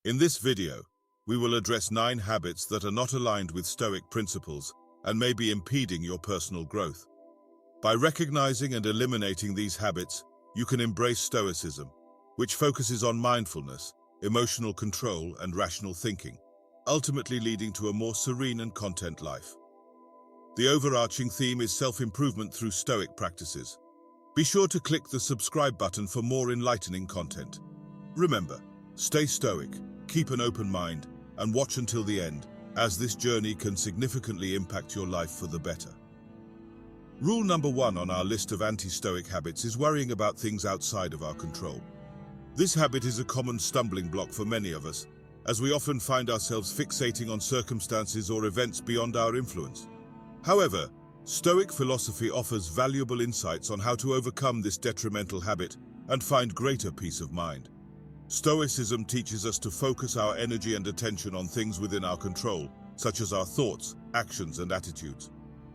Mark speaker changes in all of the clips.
Speaker 1: In this video, we will address 9 habits that are not aligned with Stoic principles and may be impeding your personal growth. By recognizing and eliminating these habits, you can embrace Stoicism, which focuses on mindfulness, emotional control, and rational thinking, ultimately leading to a more serene and content life. The overarching theme is self-improvement through Stoic practices. Be sure to click the subscribe button for more enlightening content. Remember, stay Stoic, keep an open mind, and watch until the end, as this journey can significantly impact your life for the better. Rule number 1 on our list of anti-Stoic habits is worrying about things outside of our control. This habit is a common stumbling block for many of us, as we often find ourselves fixating on circumstances or events beyond our influence. However, Stoic philosophy offers valuable insights on how to overcome this detrimental habit and find greater peace of mind. Stoicism teaches us to focus our energy and attention on things within our control, such as our thoughts, actions, and attitudes.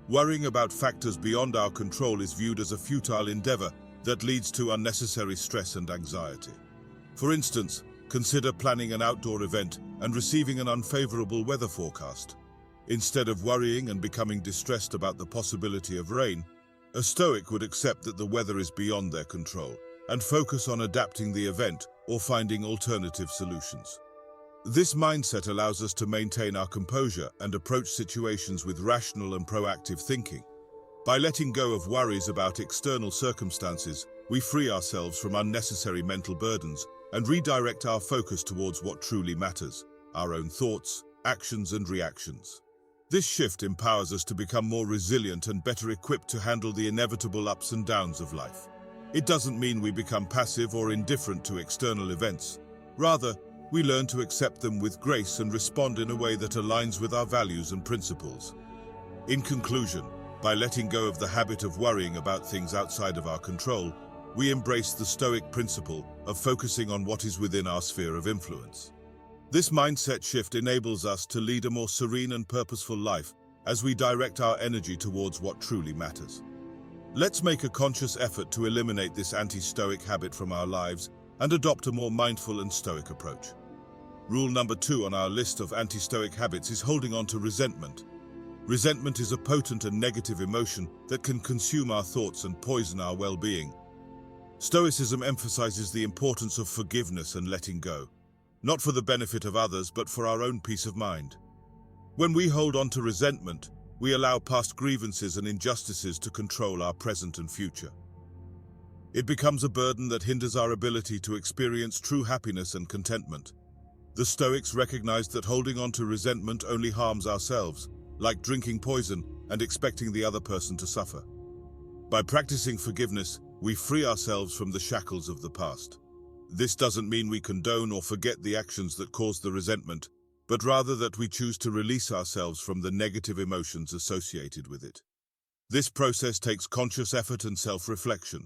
Speaker 1: Worrying about factors beyond our control is viewed as a futile endeavor that leads to unnecessary stress and anxiety. For instance, consider planning an outdoor event and receiving an unfavorable weather forecast. Instead of worrying and becoming distressed about the possibility of rain, a Stoic would accept that the weather is beyond their control and focus on adapting the event or finding alternative solutions. This mindset allows us to maintain our composure and approach situations with rational and proactive thinking. By letting go of worries about external circumstances, we free ourselves from unnecessary mental burdens and redirect our focus towards what truly matters, our own thoughts, actions, and reactions. This shift empowers us to become more resilient and better equipped to handle the inevitable ups and downs of life. It doesn't mean we become passive or indifferent to external events. Rather, we learn to accept them with grace and respond in a way that aligns with our values and principles. In conclusion, by letting go of the habit of worrying about things outside of our control, we embrace the Stoic principle of focusing on what is within our sphere of influence. This mindset shift enables us to lead a more serene and purposeful life as we direct our energy towards what truly matters. Let's make a conscious effort to eliminate this anti-Stoic habit from our lives and adopt a more mindful and Stoic approach. Rule number 2 on our list of anti-Stoic habits is holding on to resentment. Resentment is a potent and negative emotion that can consume our thoughts and poison our well-being. Stoicism emphasizes the importance of forgiveness and letting go, not for the benefit of others, but for our own peace of mind. When we hold on to resentment, we allow past grievances and injustices to control our present and future. It becomes a burden that hinders our ability to experience true happiness and contentment. The Stoics recognized that holding on to resentment only harms ourselves, like drinking poison and expecting the other person to suffer. By practicing forgiveness, we free ourselves from the shackles of the past. This doesn't mean we condone or forget the actions that caused the resentment, but rather that we choose to release ourselves from the negative emotions associated with it. This process takes conscious effort and self-reflection.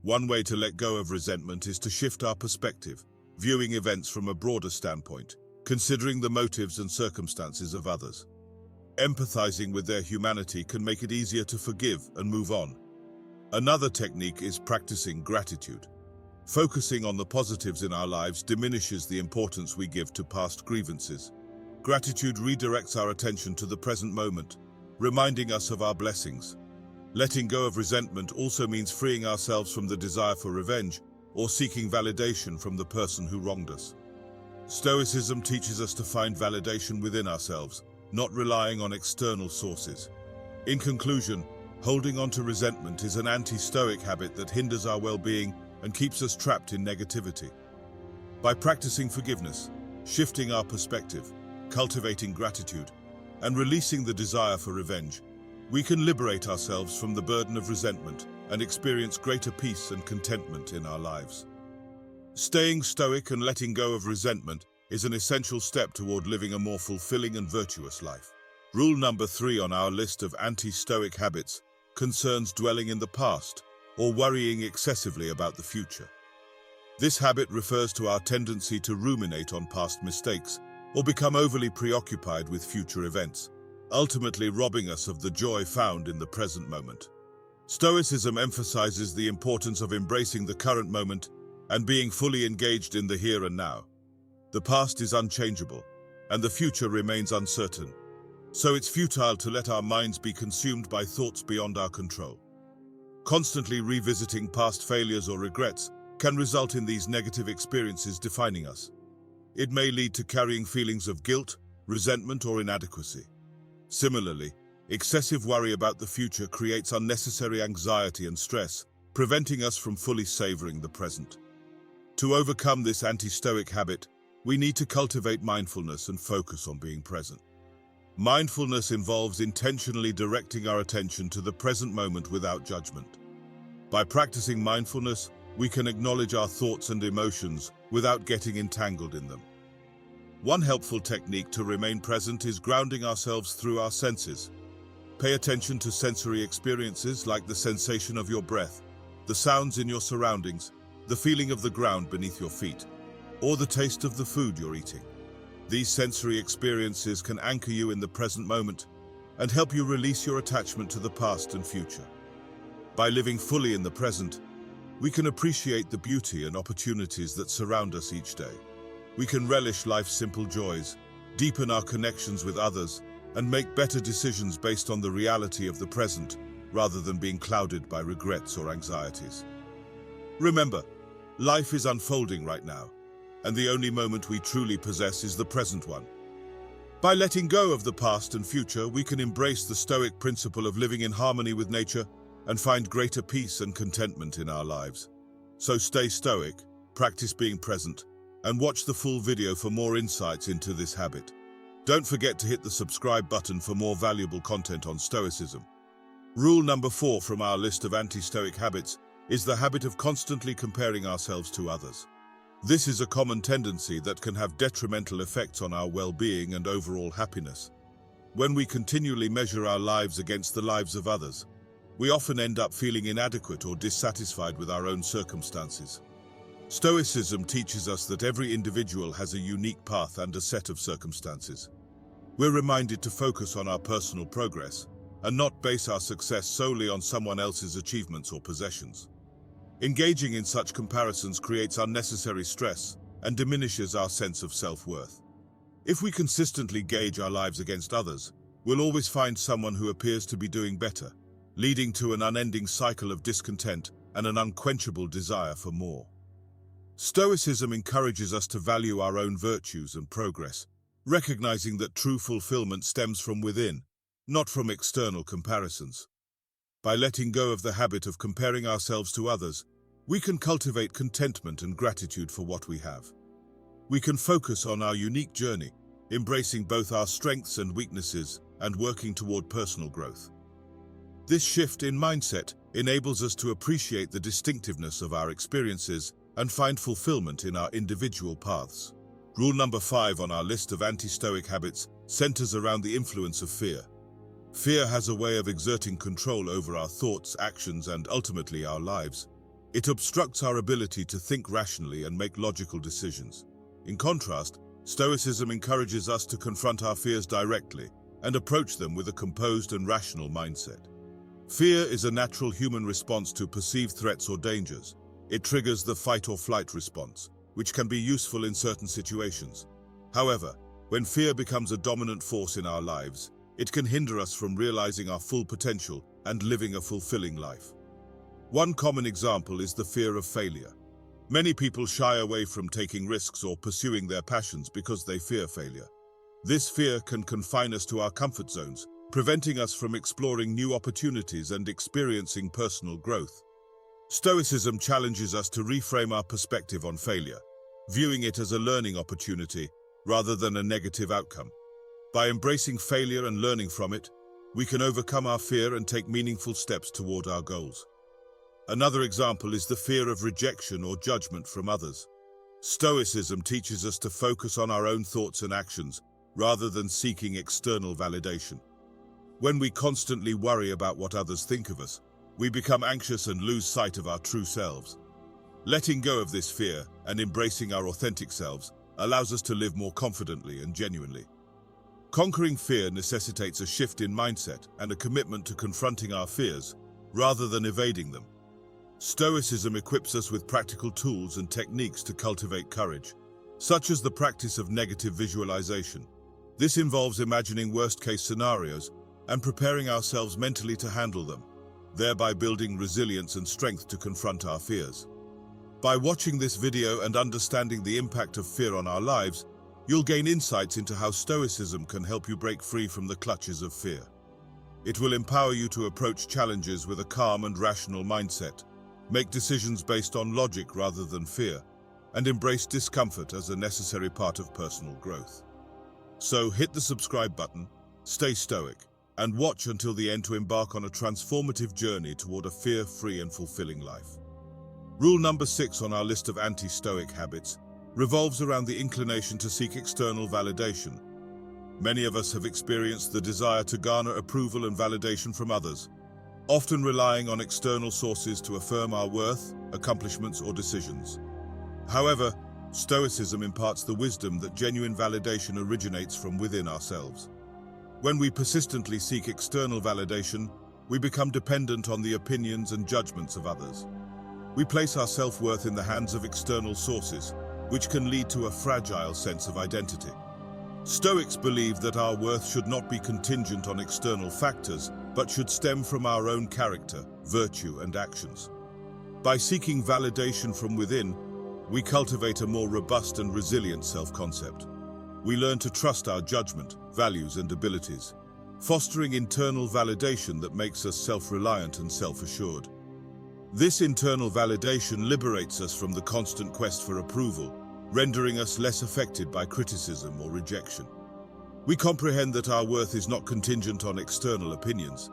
Speaker 1: One way to let go of resentment is to shift our perspective, viewing events from a broader standpoint, considering the motives and circumstances of others. Empathizing with their humanity can make it easier to forgive and move on. Another technique is practicing gratitude. Focusing on the positives in our lives diminishes the importance we give to past grievances. Gratitude redirects our attention to the present moment, reminding us of our blessings. Letting go of resentment also means freeing ourselves from the desire for revenge or seeking validation from the person who wronged us. Stoicism teaches us to find validation within ourselves, not relying on external sources. In conclusion, holding on to resentment is an anti-Stoic habit that hinders our well-being and keeps us trapped in negativity. By practicing forgiveness, shifting our perspective, cultivating gratitude, and releasing the desire for revenge, we can liberate ourselves from the burden of resentment and experience greater peace and contentment in our lives. Staying Stoic and letting go of resentment is an essential step toward living a more fulfilling and virtuous life. Rule number 3 on our list of anti-Stoic habits concerns dwelling in the past or worrying excessively about the future. This habit refers to our tendency to ruminate on past mistakes or become overly preoccupied with future events, ultimately robbing us of the joy found in the present moment. Stoicism emphasizes the importance of embracing the current moment and being fully engaged in the here and now. The past is unchangeable, and the future remains uncertain. So it's futile to let our minds be consumed by thoughts beyond our control. Constantly revisiting past failures or regrets can result in these negative experiences defining us. It may lead to carrying feelings of guilt, resentment, or inadequacy. Similarly, excessive worry about the future creates unnecessary anxiety and stress, preventing us from fully savoring the present. To overcome this anti-Stoic habit, we need to cultivate mindfulness and focus on being present. Mindfulness involves intentionally directing our attention to the present moment without judgment. By practicing mindfulness, we can acknowledge our thoughts and emotions without getting entangled in them. One helpful technique to remain present is grounding ourselves through our senses. Pay attention to sensory experiences like the sensation of your breath, the sounds in your surroundings, the feeling of the ground beneath your feet, or the taste of the food you're eating. These sensory experiences can anchor you in the present moment and help you release your attachment to the past and future. By living fully in the present, we can appreciate the beauty and opportunities that surround us each day. We can relish life's simple joys, deepen our connections with others, and make better decisions based on the reality of the present, rather than being clouded by regrets or anxieties. Remember, life is unfolding right now, and the only moment we truly possess is the present one. By letting go of the past and future, we can embrace the Stoic principle of living in harmony with nature and find greater peace and contentment in our lives. So stay Stoic, practice being present, and watch the full video for more insights into this habit. Don't forget to hit the subscribe button for more valuable content on Stoicism. Rule number 4 from our list of anti-Stoic habits is the habit of constantly comparing ourselves to others. This is a common tendency that can have detrimental effects on our well-being and overall happiness. When we continually measure our lives against the lives of others, we often end up feeling inadequate or dissatisfied with our own circumstances. Stoicism teaches us that every individual has a unique path and a set of circumstances. We're reminded to focus on our personal progress and not base our success solely on someone else's achievements or possessions. Engaging in such comparisons creates unnecessary stress and diminishes our sense of self-worth. If we consistently gauge our lives against others, we'll always find someone who appears to be doing better, leading to an unending cycle of discontent and an unquenchable desire for more. Stoicism encourages us to value our own virtues and progress, recognizing that true fulfillment stems from within, not from external comparisons. By letting go of the habit of comparing ourselves to others, we can cultivate contentment and gratitude for what we have. We can focus on our unique journey, embracing both our strengths and weaknesses and working toward personal growth. This shift in mindset enables us to appreciate the distinctiveness of our experiences and find fulfillment in our individual paths. Rule number 5 on our list of anti-Stoic habits centers around the influence of fear. Fear has a way of exerting control over our thoughts, actions, and ultimately our lives. It obstructs our ability to think rationally and make logical decisions. In contrast, Stoicism encourages us to confront our fears directly and approach them with a composed and rational mindset. Fear is a natural human response to perceived threats or dangers. It triggers the fight or flight response, which can be useful in certain situations. However, when fear becomes a dominant force in our lives, it can hinder us from realizing our full potential and living a fulfilling life. One common example is the fear of failure. Many people shy away from taking risks or pursuing their passions because they fear failure. This fear can confine us to our comfort zones, preventing us from exploring new opportunities and experiencing personal growth. Stoicism challenges us to reframe our perspective on failure, viewing it as a learning opportunity rather than a negative outcome. By embracing failure and learning from it, we can overcome our fear and take meaningful steps toward our goals. Another example is the fear of rejection or judgment from others. Stoicism teaches us to focus on our own thoughts and actions rather than seeking external validation. When we constantly worry about what others think of us, we become anxious and lose sight of our true selves. Letting go of this fear and embracing our authentic selves allows us to live more confidently and genuinely. Conquering fear necessitates a shift in mindset and a commitment to confronting our fears rather than evading them. Stoicism equips us with practical tools and techniques to cultivate courage. such as the practice of negative visualization. This involves imagining worst-case scenarios and preparing ourselves mentally to handle them, thereby building resilience and strength to confront our fears. By watching this video and understanding the impact of fear on our lives, you'll gain insights into how Stoicism can help you break free from the clutches of fear. It will empower you to approach challenges with a calm and rational mindset, make decisions based on logic rather than fear, and embrace discomfort as a necessary part of personal growth. So hit the subscribe button, stay stoic, and watch until the end to embark on a transformative journey toward a fear-free and fulfilling life. Rule number 6 on our list of anti-stoic habits revolves around the inclination to seek external validation. Many of us have experienced the desire to garner approval and validation from others, often relying on external sources to affirm our worth, accomplishments, or decisions. However, Stoicism imparts the wisdom that genuine validation originates from within ourselves. When we persistently seek external validation, we become dependent on the opinions and judgments of others. We place our self-worth in the hands of external sources, which can lead to a fragile sense of identity. Stoics believe that our worth should not be contingent on external factors, but should stem from our own character, virtue, and actions. By seeking validation from within, we cultivate a more robust and resilient self-concept. We learn to trust our judgment, values, and abilities, fostering internal validation that makes us self-reliant and self-assured. This internal validation liberates us from the constant quest for approval, rendering us less affected by criticism or rejection. We comprehend that our worth is not contingent on external opinions.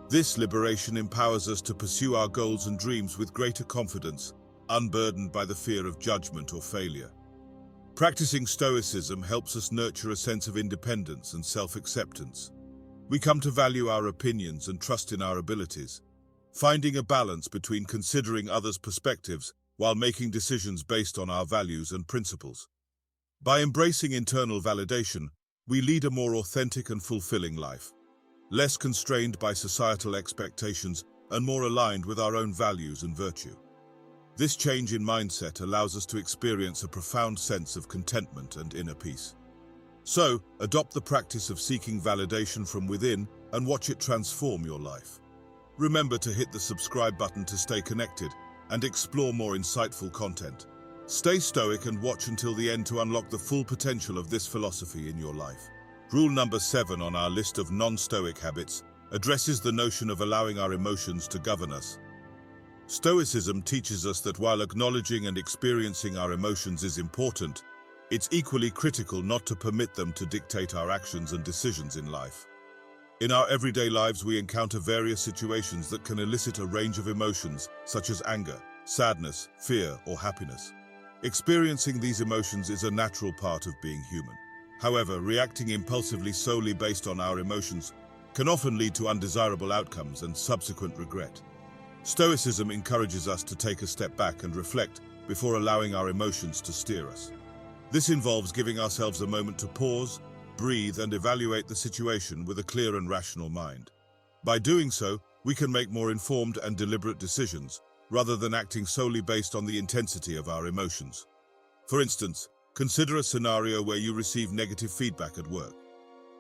Speaker 1: This liberation empowers us to pursue our goals and dreams with greater confidence, unburdened by the fear of judgment or failure. Practicing Stoicism helps us nurture a sense of independence and self-acceptance. We come to value our opinions and trust in our abilities, finding a balance between considering others' perspectives while making decisions based on our values and principles. By embracing internal validation, we lead a more authentic and fulfilling life, less constrained by societal expectations and more aligned with our own values and virtue. This change in mindset allows us to experience a profound sense of contentment and inner peace. So, adopt the practice of seeking validation from within and watch it transform your life. Remember to hit the subscribe button to stay connected and explore more insightful content. Stay stoic and watch until the end to unlock the full potential of this philosophy in your life. Rule number 7 on our list of non-stoic habits addresses the notion of allowing our emotions to govern us. Stoicism teaches us that while acknowledging and experiencing our emotions is important, it's equally critical not to permit them to dictate our actions and decisions in life. In our everyday lives, we encounter various situations that can elicit a range of emotions, such as anger, sadness, fear, or happiness. Experiencing these emotions is a natural part of being human. However, reacting impulsively solely based on our emotions can often lead to undesirable outcomes and subsequent regret. Stoicism encourages us to take a step back and reflect before allowing our emotions to steer us. This involves giving ourselves a moment to pause, breathe, and evaluate the situation with a clear and rational mind. By doing so, we can make more informed and deliberate decisions, rather than acting solely based on the intensity of our emotions. For instance, consider a scenario where you receive negative feedback at work.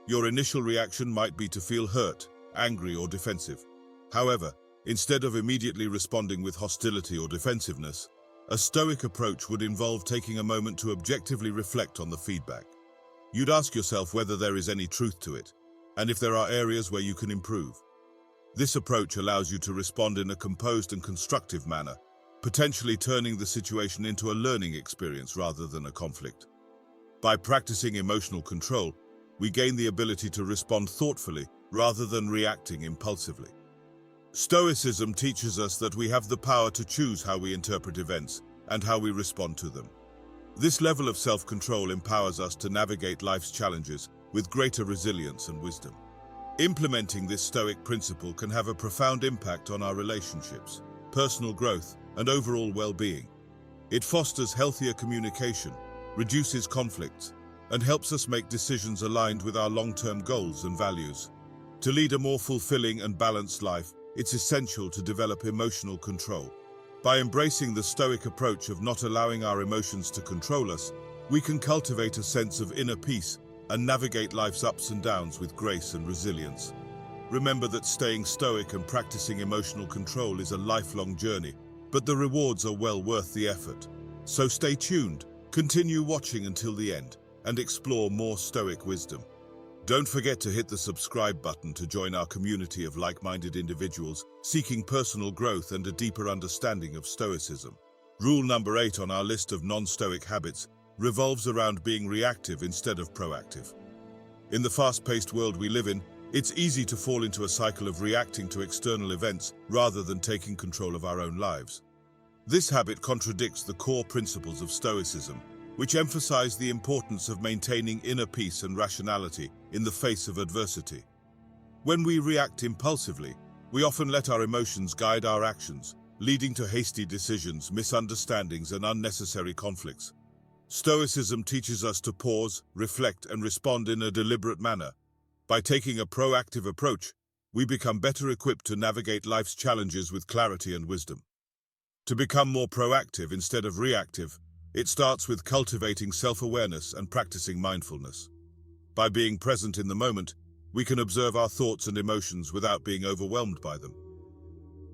Speaker 1: Your initial reaction might be to feel hurt, angry, or defensive. However, instead of immediately responding with hostility or defensiveness, a stoic approach would involve taking a moment to objectively reflect on the feedback. You'd ask yourself whether there is any truth to it, and if there are areas where you can improve. This approach allows you to respond in a composed and constructive manner, potentially turning the situation into a learning experience rather than a conflict. By practicing emotional control, we gain the ability to respond thoughtfully rather than reacting impulsively. Stoicism teaches us that we have the power to choose how we interpret events and how we respond to them. This level of self-control empowers us to navigate life's challenges with greater resilience and wisdom. Implementing this Stoic principle can have a profound impact on our relationships, personal growth, and overall well-being. It fosters healthier communication, reduces conflicts, and helps us make decisions aligned with our long-term goals and values. To lead a more fulfilling and balanced life, it's essential to develop emotional control. By embracing the Stoic approach of not allowing our emotions to control us, we can cultivate a sense of inner peace and navigate life's ups and downs with grace and resilience. Remember that staying stoic and practicing emotional control is a lifelong journey, but the rewards are well worth the effort. So stay tuned, continue watching until the end, and explore more Stoic wisdom. Don't forget to hit the subscribe button to join our community of like-minded individuals seeking personal growth and a deeper understanding of Stoicism. Rule number 8 on our list of non-Stoic habits revolves around being reactive instead of proactive. In the fast-paced world we live in, it's easy to fall into a cycle of reacting to external events rather than taking control of our own lives. This habit contradicts the core principles of Stoicism, which emphasize the importance of maintaining inner peace and rationality in the face of adversity. When we react impulsively, we often let our emotions guide our actions, leading to hasty decisions, misunderstandings, and unnecessary conflicts. Stoicism teaches us to pause, reflect, and respond in a deliberate manner. By taking a proactive approach, we become better equipped to navigate life's challenges with clarity and wisdom. To become more proactive instead of reactive, it starts with cultivating self-awareness and practicing mindfulness. By being present in the moment, we can observe our thoughts and emotions without being overwhelmed by them.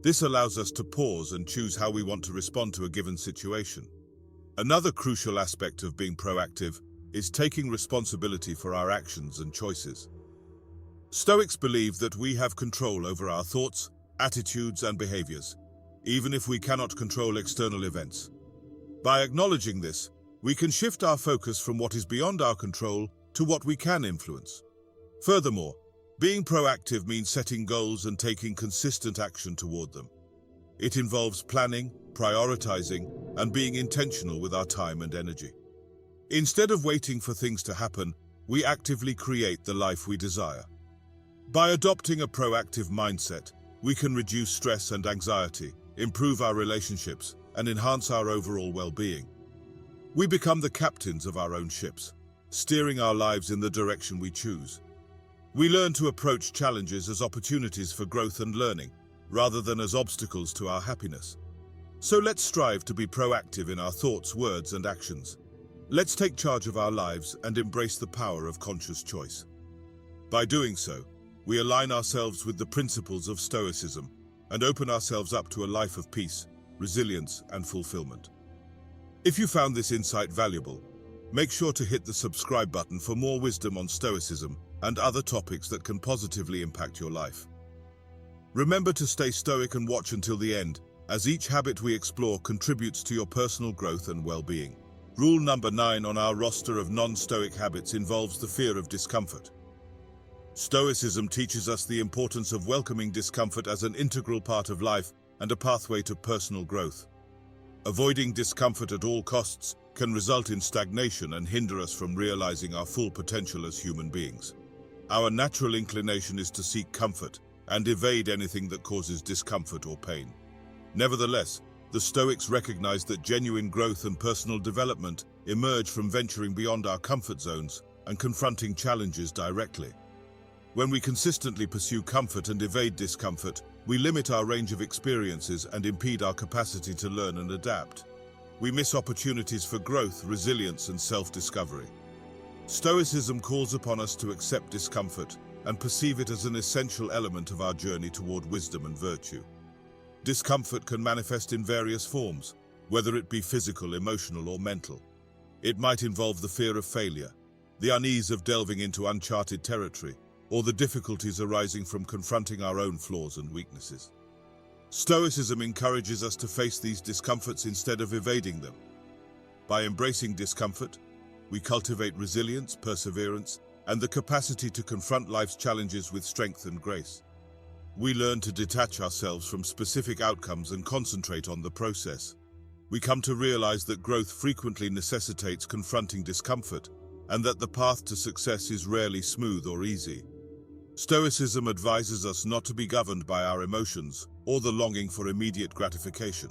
Speaker 1: This allows us to pause and choose how we want to respond to a given situation. Another crucial aspect of being proactive is taking responsibility for our actions and choices. Stoics believe that we have control over our thoughts, attitudes, and behaviors, even if we cannot control external events. By acknowledging this, we can shift our focus from what is beyond our control to what we can influence. Furthermore, being proactive means setting goals and taking consistent action toward them. It involves planning, prioritizing, and being intentional with our time and energy. Instead of waiting for things to happen, we actively create the life we desire. By adopting a proactive mindset, we can reduce stress and anxiety, improve our relationships, and enhance our overall well-being. We become the captains of our own ships, steering our lives in the direction we choose. We learn to approach challenges as opportunities for growth and learning, rather than as obstacles to our happiness. So let's strive to be proactive in our thoughts, words, and actions. Let's take charge of our lives and embrace the power of conscious choice. By doing so, we align ourselves with the principles of Stoicism and open ourselves up to a life of peace, resilience, and fulfillment. If you found this insight valuable, make sure to hit the subscribe button for more wisdom on Stoicism and other topics that can positively impact your life. Remember to stay stoic and watch until the end, as each habit we explore contributes to your personal growth and well-being. Rule number 9 on our roster of non-Stoic habits involves the fear of discomfort. Stoicism teaches us the importance of welcoming discomfort as an integral part of life and a pathway to personal growth. Avoiding discomfort at all costs can result in stagnation and hinder us from realizing our full potential as human beings. Our natural inclination is to seek comfort and evade anything that causes discomfort or pain. Nevertheless, the Stoics recognize that genuine growth and personal development emerge from venturing beyond our comfort zones and confronting challenges directly. When we consistently pursue comfort and evade discomfort, we limit our range of experiences and impede our capacity to learn and adapt. We miss opportunities for growth, resilience, and self-discovery. Stoicism calls upon us to accept discomfort and perceive it as an essential element of our journey toward wisdom and virtue. Discomfort can manifest in various forms, whether it be physical, emotional, or mental. It might involve the fear of failure, the unease of delving into uncharted territory, or the difficulties arising from confronting our own flaws and weaknesses. Stoicism encourages us to face these discomforts instead of evading them. By embracing discomfort, we cultivate resilience, perseverance, and the capacity to confront life's challenges with strength and grace. We learn to detach ourselves from specific outcomes and concentrate on the process. We come to realize that growth frequently necessitates confronting discomfort, and that the path to success is rarely smooth or easy. Stoicism advises us not to be governed by our emotions or the longing for immediate gratification.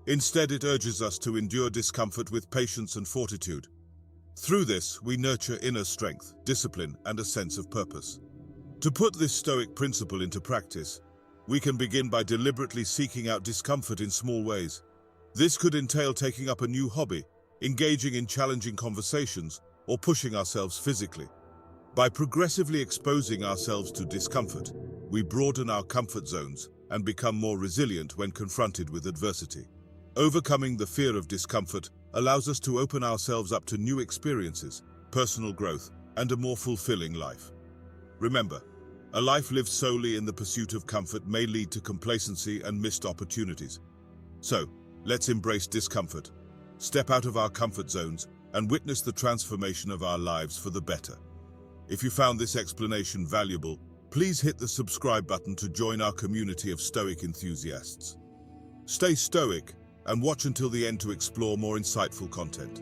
Speaker 1: Instead, it urges us to endure discomfort with patience and fortitude. Through this, we nurture inner strength, discipline, and a sense of purpose. To put this Stoic principle into practice, we can begin by deliberately seeking out discomfort in small ways. This could entail taking up a new hobby, engaging in challenging conversations, or pushing ourselves physically. By progressively exposing ourselves to discomfort, we broaden our comfort zones and become more resilient when confronted with adversity. Overcoming the fear of discomfort allows us to open ourselves up to new experiences, personal growth, and a more fulfilling life. Remember, a life lived solely in the pursuit of comfort may lead to complacency and missed opportunities. So, let's embrace discomfort, step out of our comfort zones, and witness the transformation of our lives for the better. If you found this explanation valuable, please hit the subscribe button to join our community of Stoic enthusiasts. Stay stoic and watch until the end to explore more insightful content.